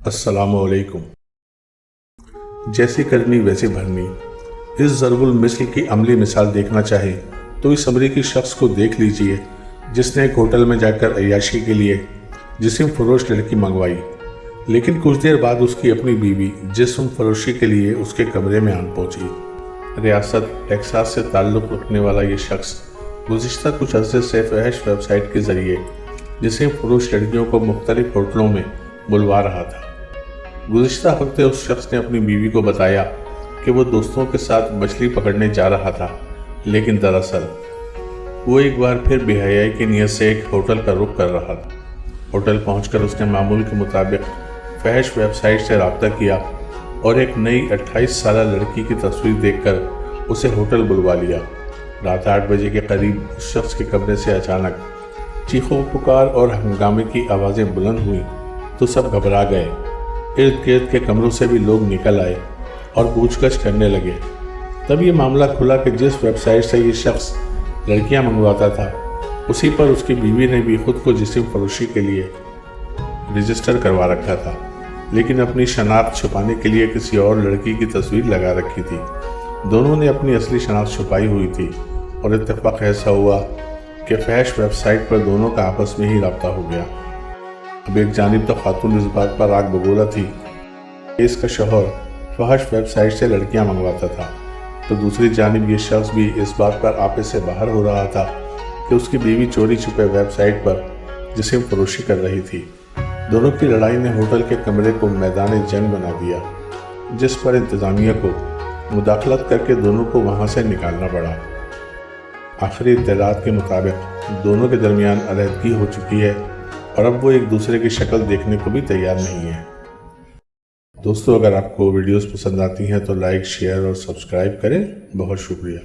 अस्सलाम वालेकुम। जैसी करनी वैसी भरनी। इस ज़रबुल मिस्ल की अमली मिसाल देखना चाहे तो इस अमरीकी शख्स को देख लीजिए जिसने एक होटल में जाकर अय्याशी के लिए जिस्म फरोश लड़की मंगवाई, लेकिन कुछ देर बाद उसकी अपनी बीवी जिस्म फरोशी के लिए उसके कमरे में आन पहुंची। रियासत टेक्सास से ताल्लुक़ रखने वाला ये शख्स गुज़िश्ता कुछ अरसे से फहश वेबसाइट के ज़रिए जिस्म फरोश लड़कियों को मुख्तलिफ होटलों में बुलवा रहा था। गुज़िश्ता हफ्ते उस शख्स ने अपनी बीवी को बताया कि वो दोस्तों के साथ मछली पकड़ने जा रहा था, लेकिन दरअसल वो एक बार फिर बेहयाई की नीयत से एक होटल का रुख कर रहा था। होटल पहुंचकर उसने मामूल के मुताबिक फहश वेबसाइट से रब्ता किया और एक नई 28 साला लड़की की तस्वीर देखकर उसे होटल बुलवा लिया। रात 8 बजे के करीब उस शख्स के कमरे से अचानक चीखों पुकार और हंगामे की आवाज़ें बुलंद हुई तो सब घबरा गए। इर्द गिर्द के कमरों से भी लोग निकल आए और पूछगछ करने लगे। तब ये मामला खुला कि जिस वेबसाइट से ये शख्स लड़कियां मंगवाता था उसी पर उसकी बीवी ने भी खुद को जिस्म फरोशी के लिए रजिस्टर करवा रखा था, लेकिन अपनी शनाख्त छुपाने के लिए किसी और लड़की की तस्वीर लगा रखी थी। दोनों ने अपनी असली शनाख्त छुपाई हुई थी और इत्तेफाक ऐसा हुआ कि फहश वेबसाइट पर दोनों का आपस में ही रब्ता हो गया। अब एक जानिब तो खातून इस बात पर आग बगोला थी कि इसका शौहर फहश वेबसाइट से लड़कियां मंगवाता था, तो दूसरी जानिब ये शख्स भी इस बात पर आपे से बाहर हो रहा था कि उसकी बीवी चोरी छुपे वेबसाइट पर जिस्म फरोशी कर रही थी। दोनों की लड़ाई ने होटल के कमरे को मैदान जंग बना दिया, जिस पर इंतज़ामिया को मुदाखलत करके दोनों को वहाँ से निकालना पड़ा। आखिरी इत्तलात के मुताबिक दोनों के दरमियान अलहदगी हो चुकी है और अब वो एक दूसरे की शक्ल देखने को भी तैयार नहीं है। दोस्तों, अगर आपको वीडियोस पसंद आती हैं तो लाइक, शेयर और सब्सक्राइब करें। बहुत शुक्रिया।